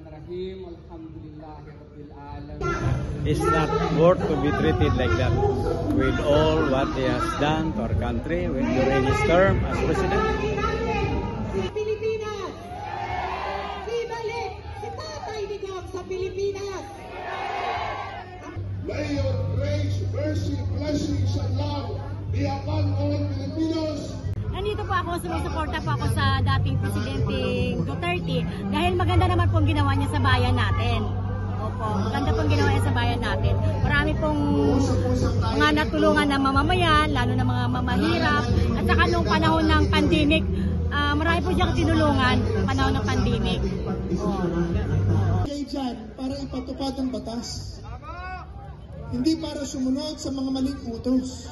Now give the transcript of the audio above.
Bismillahirrahmanirrahim. Alhamdulillahirabbil alamin. It's not worth to be treated like that with all what he has done to our country during his term as president. Pilipinas! Ibalik si Tatay Digong sa Pilipinas! May your grace, mercy, blessings, and love be upon all Filipinos. Nandito po ako, sumusuporta po ako sa dating Presidente Duterte dahil maganda naman pong ginawa niya sa bayan natin. Opo, maganda pong ginawa niya sa bayan natin. Marami pong mga natulungan na mamamayan, lalo na mga mamahirap. At saka nung panahon ng pandemic, marami po siyang tinulungan panahon ng pandemic. Kayo dyan para ipatupad ang batas. Hindi para sumunod sa mga maling utos.